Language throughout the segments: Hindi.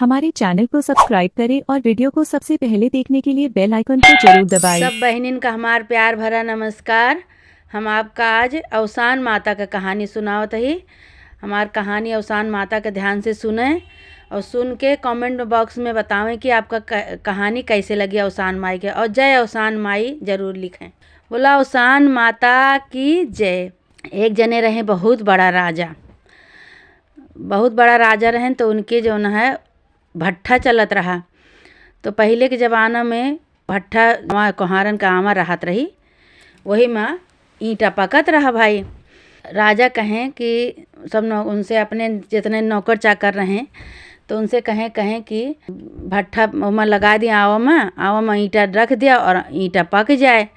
हमारे चैनल को सब्सक्राइब करें और वीडियो को सबसे पहले देखने के लिए बेल आइकन को जरूर दबाएं। सब बहनिन का हमार प्यार भरा नमस्कार। हम आपका आज अवसान माता का कहानी सुनावत ही। हमार कहानी अवसान माता का ध्यान से सुने और सुन के कमेंट बॉक्स में बतावें कि आपका कहानी कैसे लगी अवसान माई के, और जय अवसान माई ज़रूर लिखें। बोला अवसान माता की जय। एक जने रहे बहुत बड़ा राजा रहें, तो उनके जो है भट्ठा चलत रहा। तो पहले के ज़माना में भट्ठा कोहारन का आमा रहत रही, वही में ईंटा पकत रहा। भाई राजा कहें कि सब उनसे अपने जितने नौकर चाकर रहें तो उनसे कहें कि भट्ठा में लगा दिया, आवा में ईंटा रख दिया और ईंटा पक जाए।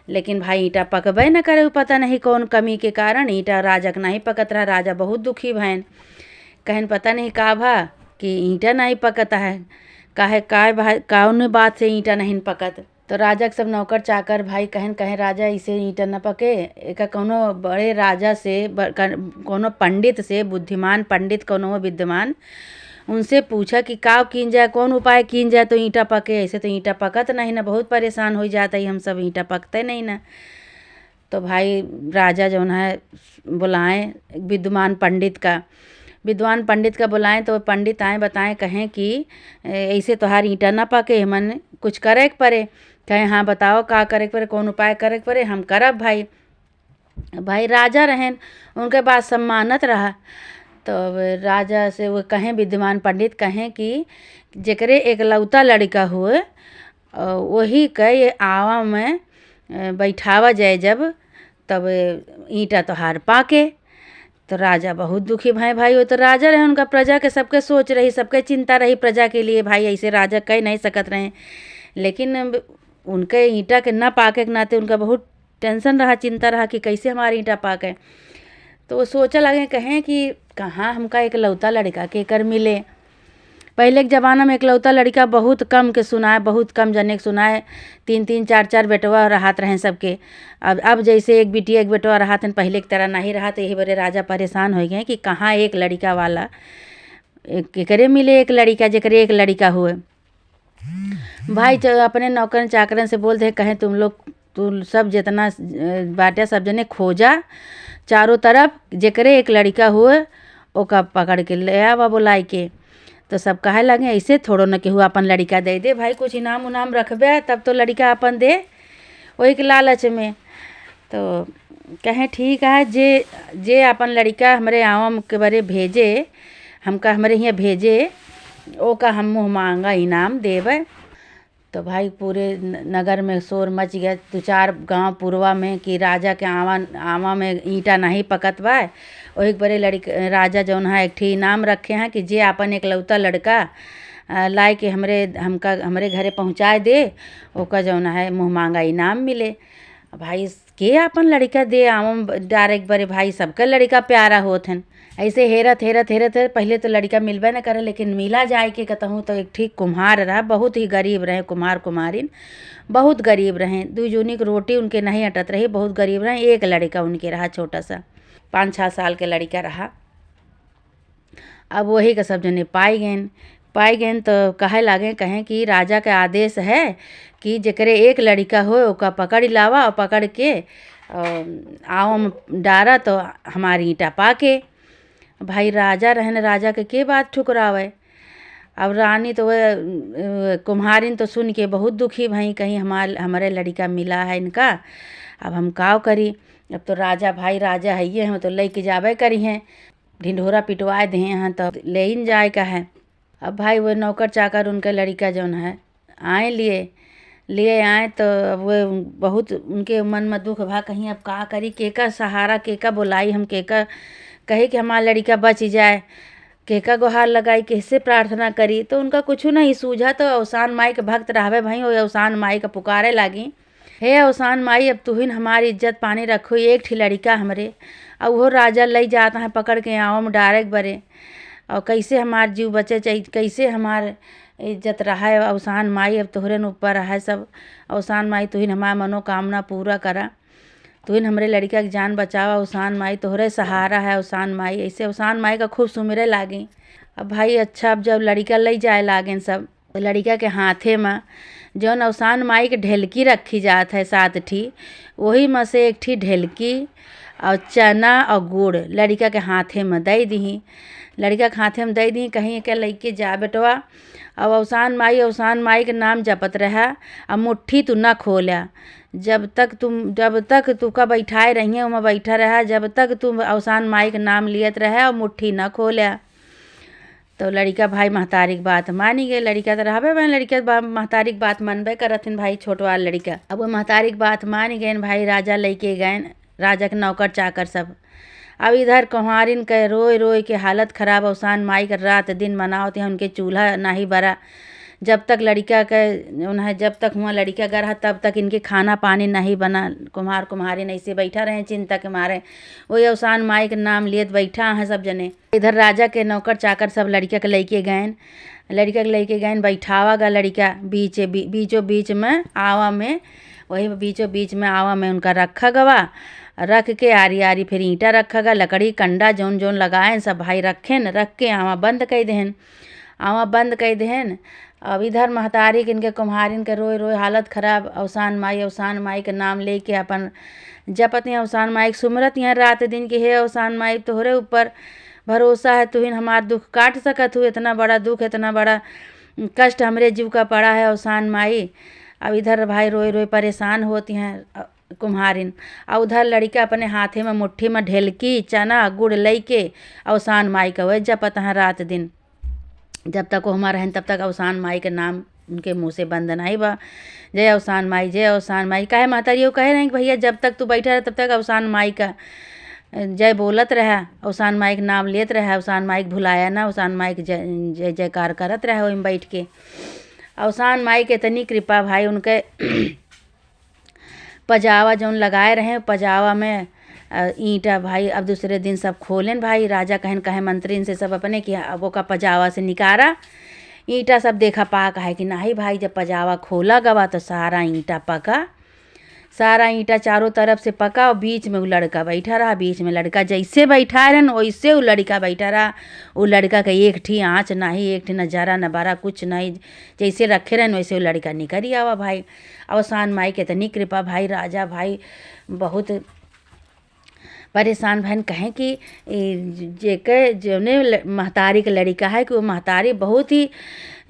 लेकिन भाई ईंटा पकबे न करे, पता नहीं कौन कमी के कारण ईंटा राजा का नहीं पकत रहा। राजा बहुत दुखी भैन, कहन पता नहीं का भा कि ईंटा नहीं पकता है, भाई कौन बात से ईंटा नहीं पकत। तो राजा के सब नौकर चाकर भाई कहें राजा इसे ईंटा न पके। एक कोनो बड़े राजा से, कोनो पंडित से, बुद्धिमान पंडित कोनो विद्यमान, उनसे पूछा कि काव कीन जाए, कौन उपाय कीन जाए तो ईंटा पके। ऐसे तो ईंटा पकत नहीं ना, बहुत परेशान हो जाता है हम सब, ईंटा पकते नहीं ना। तो भाई राजा जो है बुलाएं विद्वान पंडित का बुलाएं। तो पंडित आए बताएं, कहें कि ऐसे तोहार ईंटा ना पके, मन कुछ करे के पड़े। कहें हाँ बताओ का करे के पड़े, कौन उपाय करे के पड़े, हम करब। भाई राजा रहें, उनके बात सम्मानत रहा। तो राजा से वो कहें, विद्वान पंडित कहें कि जेकरे एकलौता लड़का हुए वही के आवा में बैठावा जाए जब, तब ईंटा तोहार पाके। तो राजा बहुत दुखी भाई वो तो राजा रहे, उनका प्रजा के सबके सोच रही, सबके चिंता रही प्रजा के लिए। भाई ऐसे राजा कह नहीं सकत रहे, लेकिन उनके ईंटा के न पाके के नाते उनका बहुत टेंशन रहा, चिंता रहा कि कैसे हमारी ईंटा पाके। तो वो सोचा लगे, कहें कि कहाँ हमका एकलौता लड़का के कर मिले। पहले के ज़माना में एकलौता लड़का बहुत कम के सुनाए, बहुत कम जने के सुनाए। 3-3 4-4 बेटवा रहत रहे सबके। अब जैसे एक बिटिया एक बेटवा रहत, पहले की तरह नहीं रहा। तो यही बड़े राजा परेशान हो गए कि कहाँ एक लड़का वाला केकरे मिले, एक लड़का जेकरे एक लड़का हुए। भाई अपने नौकर चाकरन से बोलते कहें तुम सब जितना बाटे सब जने खोजा चारों तरफ, जेकरे एक लड़का हुए ओका पकड़ के ले आवा बुलाई के। तो सब कहे लगे ऐसे थोड़ो न केहू अपन लड़का दे भाई, कुछ इनाम उनाम रखबे तब तो लड़का अपन दे, वही के लालच में। तो कहें ठीक है, जे अपन लड़का हमारे आवाम के बारे भेजे, हमका हमारे यहाँ भेजे, ओका हम मुँह मांगा इनाम देवे। तो भाई पूरे नगर में शोर मच गया, 2-4 गांव पूर्वा में, कि राजा के आवा में ईंटा नहीं पकत बा। वही बड़े राजा जौन है एक ठी इनाम रखे हैं कि जे अपन एकलौता लड़का लाई के हमरे घरे पहुँचाए दे, ओका जौन है मुँह मांगा इनाम मिले। भाई के अपन लड़का दे आम डायरेक्ट बड़े भाई, सबका लड़का प्यारा होत हैं। ऐसे हेरत पहले तो लड़का मिलबे न करे, लेकिन मिला जाए के कहूँ तो एक ठीक कुम्हार रहा, बहुत ही गरीब रहे। कुम्हार कुम्हारिन बहुत गरीब रहे, 2 जूनी की रोटी उनके नहीं अटत रही, बहुत गरीब रहे। एक लड़का उनके रहा, छोटा सा 5-6 साल के लड़का रहा। अब वही का सब जने पाई गए तो कहें कि राजा के आदेश है कि जेकरे एक लड़का हो ओका पकड़ लावा, और पकड़ के आव में डारा तो हमारी ईंटा पाके। भाई राजा रहने, राजा के बात ठुकरावे। अब रानी तो वह कुम्हारिन तो सुन के बहुत दुखी भाई, कहीं हमारे लड़का मिला है इनका, अब हम काव करी। अब तो राजा है ये, हम तो ले के जावे करी हैं, ढिंढोरा पिटवाए दे हैं तो ले इन जाए का है। अब भाई वो नौकर चाकर उनका लड़का जौन है आए लिए आए, तो अब वो बहुत उनके मन में दुख भा, कहीं अब का करी, केका सहारा, केका बुलाई हम, केका कहे कि हमारा लड़का बच जाए, केका गुहार लगाई, कैसे प्रार्थना करी। तो उनका कुछ नहीं सूझा। तो अवसान माई के भक्त रहवे भाई, वो अवसान माई का पुकारे लागी, हे अवसान माई अब तुहिन हमारी इज्जत पानी रखो, एक ठी लड़का हमरे, और वो राजा ले जाता है पकड़ के आँव में डायरेक्ट बरे, और कैसे हमार जीव बचे चाहिए, कैसे हमार इज्जत रहा है। अवसान माई अब तोहरे न ऊपर है सब, अवसान माई तुहिन हमार मनोकामना पूरा करा, तुहिन हमरे लड़का की जान बचावा। अवसान माई तोहरे सहारा है, अवसान माई। ऐसे अवसान माई का खूब सुमिरे लागी। अब भाई अच्छा, अब जब लड़का ले जाए लागेन सब, तो लड़का के हाथे में जौन अवसान माई के ढेलकी रखी जात है 7 ठी, वही में से एक ठी ढेलकी और चना और गुड़ लड़का के हाथे में दे दी। लड़का के हाथे में दे दी, कहीं के लेके जा बेटवा। अब अवसान माई के नाम जपत रहा, अब मुट्ठी तू न खोला, जब तक तू का बैठाए रही है वहाँ बैठा रहा, जब तक तू अवसान माई के नाम लियत रहा और मुट्ठी न खोला। तो लड़का भाई महतारी की बात मानी गए। लड़का तो रहबे भाई, लड़का महतारी की बात मनबे करथिन भाई, छोटवाल लड़का। अब वो महतारी की बात मान गए भाई, राजा लेके गए, राजा के नौकर चाकर सब। अब इधर कुम्हारिन के रोए रोए के हालत खराब, अवसान माई के रात दिन मनावत हैं, उनके चूल्हा नहीं बरा। जब तक लड़का के उन्हें जब तक हुआ लड़का का रहा तब तक इनके खाना पानी नहीं बना। कुम्हारिन ऐसे बैठा रहे चिंता के मारे, वही अवसान माई के नाम लिए बैठा हैं सब जने। इधर राजा के नौकर चाकर सब लड़का के लेके गए, बैठावा गा लड़का बीचों बीच में आवा में, वही बीचों बीच में आवा में उनका रखा गवा। रख के आरी आरी फिर ईंटा रखा गा, लकड़ी कंडा जौन जौन लगाए सब भाई रखें, रख के आवा बंद कर देहन। अब इधर महतारी के इनके कुम्हारिन के रोए रोए हालत खराब, अवसान माई के नाम लेके अपन जपत हैं, अवसान माई के सुमरत हैं रात दिन के, हे अवसान माई तोहरे ऊपर भरोसा है, तू ही हमार दुख काट सकत हूँ, इतना बड़ा दुख इतना बड़ा कष्ट हमरे जीव का पड़ा है अवसान माई। अब इधर भाई रोए रोए परेशान होती हैं कुम्हारिन, और उधर लड़का अपने हाथे में मुट्ठी में ढेलकी चना गुड़ लेके अवसान माई का वह जपत हैं रात दिन। जब तक वो हमारा रहन तब तक अवसान माई के नाम उनके मुँह से बंद नहीं बा। जय अवसान माई काहे महतारी कहे रहे कि भैया जब तक तू बैठा रहे तब तक अवसान माई का जय बोलत रहा, अवसान माई के नाम लेत रहा, अवसान माई के भुलाया ना, अवसान माई के जय जयकार करत रहा वही बैठ के। अवसान माई के इतनी कृपा भाई, उनके पजावा जौन लगाए रहे पजावा में ईंटा भाई अब दूसरे दिन सब खोलें भाई। राजा कहे मंत्रीन से सब अपने कि अब वो का पजावा से निकारा ईंटा सब देखा पा कहे कि नहीं भाई, जब पजावा खोला गवा तो सारा ईंटा पका, सारा ईंटा चारों तरफ से पका और बीच में वो लड़का बैठा रहा। बीच में लड़का जैसे बैठा रहन वैसे वो लड़का बैठा रहा। वो लड़का का एक ठी आँच नहीं, एक ठी नजारा न बारा कुछ नहीं, जैसे रखे रहन वैसे वो लड़का निकल आवा भाई। अवसान माई के इतनी कृपा भाई, राजा भाई बहुत परेशान भैन कहें कि जेके जोने महतारी के लड़का है कि वो महतारी बहुत ही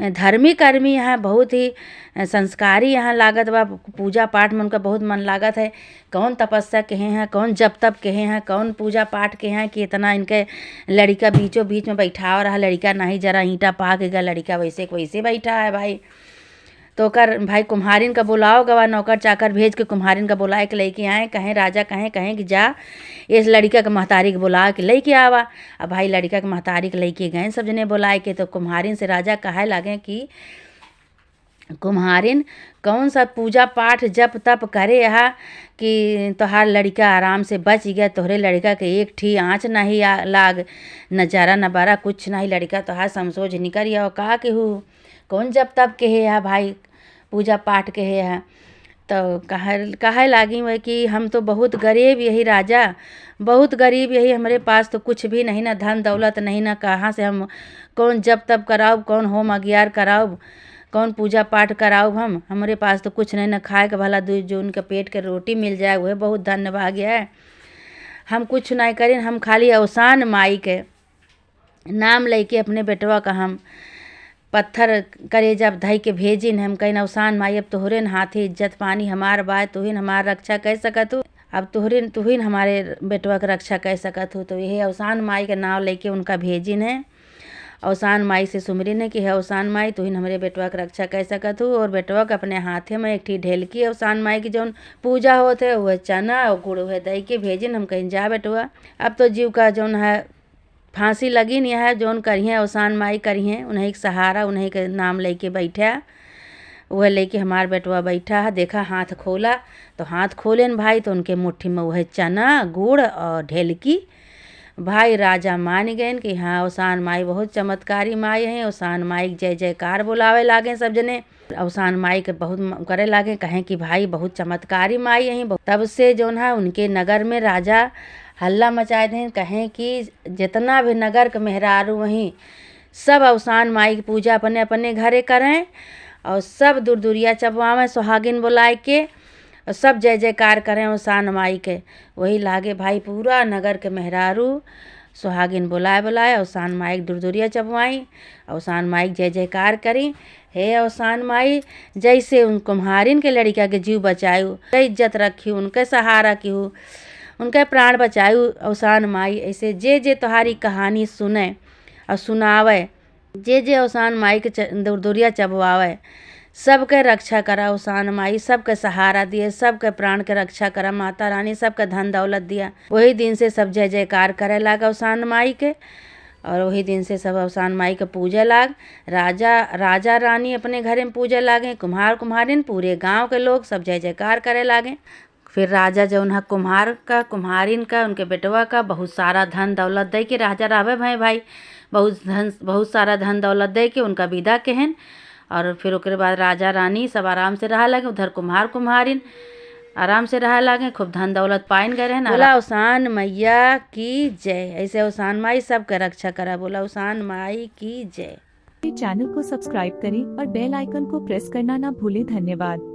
धर्मी कर्मी है, बहुत ही संस्कारी यहाँ लागत बा, पूजा पाठ में उनका बहुत मन लागत है। कौन तपस्या कहे हैं, कौन जप तप कहे हैं, कौन पूजा पाठ के हैं कि इतना इनके लड़का बीचों बीच में बैठा रहा। लड़का नहीं जरा ईंटा पा के गया, लड़का वैसे वैसे बैठा है भाई। तो कर भाई कुम्हारिन का बुलाओ गवा, नौकर चाकर भेज के कुम्हारिन का बुलाए के लेके आए। कहें राजा कहें कि जा इस लड़का के महतारी के बुला के लेके आवा। अब भाई लड़का के महतारी के लेके गए सब जने बुलाए के। तो कुम्हारिन से राजा कहे लागे कि कुम्हारिन कौन सा पूजा पाठ जप तप करे यहाँ कि तोहार लड़का आराम से बच गया, तोहरे लड़का के एक ठी आँच नहीं लाग, नजारा न बारा कुछ नहीं, लड़का तोहार समझोज निकल आओ का के हूँ कौन जब तब के है भाई, पूजा पाठ के है। तो कहे लागी मैं कि हम तो बहुत गरीब यही राजा, बहुत गरीब यही, हमारे पास तो कुछ भी नहीं, ना धन दौलत नहीं, ना कहाँ से हम कौन जब तब कराओ, कौन होम अज्ञार कराओ, कौन पूजा पाठ कराओ, हमारे पास तो कुछ नहीं, ना खाए के भला जो उनके पेट के रोटी मिल जाए वह बहुत धन्य भाग्य है। हम कुछ नहीं करें, हम खाली अवसान माई के नाम लेके अपने बेटवा का हम पत्थर करे जब धई के भेजिन। हम कहीं अवसान माई अब तोहरे न हाथे इज्जत पानी हमार बात, तुहिन हमार रक्षा कह सकत हो, अब तुहिन हमारे बेटवा के रक्षा कह सकत हो। तो यही अवसान माई के नाम लेके उनका भेजिन है। अवसान माई से सुमरिन है कि है अवसान माई तुहिन हमारे बेटवा के रक्षा कह सकत हो। और बेटवा के अपने हाथे में एक ठी ढेलकी अवसान माई की जौन पूजा होते वह चना और गुड़ वह दही के भेजिन। हम कहीं जा बेटवा अब तो जीव का जौन है फांसी लगी नहीं है, जौन करिए अवसान माई करिए, उन्हीं के सहारा उन्हीं के नाम लेके बैठा, वह लेके हमार बेटवा बैठा है। देखा हाथ खोला तो हाथ खोले न भाई, तो उनके मुट्ठी में वह चना गुड़ और ढेलकी। भाई राजा मान गए कि हाँ अवसान माई बहुत चमत्कारी माई है। अवसान माई जय जयकार बुलावे लागे सब जने, अवसान माई के बहुत करे लागे, कहें कि भाई बहुत चमत्कारी माई है। तब से जौन है उनके नगर में राजा हल्ला मचाए थे, कहें कि जितना भी नगर के मेहरारू वहीं सब अवसान माई की पूजा अपने अपने घरे करें और सब दूर दूरिया चबवावें सुहागिन बुलाए के और सब जय जयकार करें अवसान माई के। वही लागे भाई पूरा नगर के मेहरारू सुहागिन बुलाए बुलाए अवसान माई दूर दूरिया चबवाई, अवसान माई जय जयकार करी। हे अवसान माई, जैसे उन कुम्हारिन के लड़का के जीव बचायु, इज्जत रखी, उनके सहारा की हूँ, उनके प्राण बचायु अवसान माई। ऐसे जे जे तुम्हारी कहानी सुने और सुनावे, जे जे अवसान माई के दूर दूरिया चबवावे, सबके रक्षा करा अवसान माई, सबके सहारा दिए, सबके प्राण के रक्षा करा माता रानी, सबके धन दौलत दिया। वही दिन से सब जय जयकार करे लाग अवसान माई के और वही दिन से सब अवसान माई के पूजे लाग। राजा रानी अपने घरे में पूजे लागे, कुम्हार कुम्हारिन पूरे गांव के लोग सब जय जयकार करे लागे। फिर राजा जौन है कुम्हार का कुम्हारिन का उनके बेटवा का बहुत सारा धन दौलत दे के राजा रावे भाई बहुत सारा धन दौलत दे के उनका विदा केहन। और फिर उसके बाद राजा रानी सब आराम से रहा लगे, उधर कुम्हार कुम्हारिन आराम से रहा लगे, खूब धन दौलत पाइन गए रहन। बोला अवसान मैया की जय। ऐसे अवसान माई सबके रक्षा करा। बोला अवसान माई की जय। चैनल को सब्सक्राइब करें और बेल आइकन को प्रेस करना ना भूलें। धन्यवाद।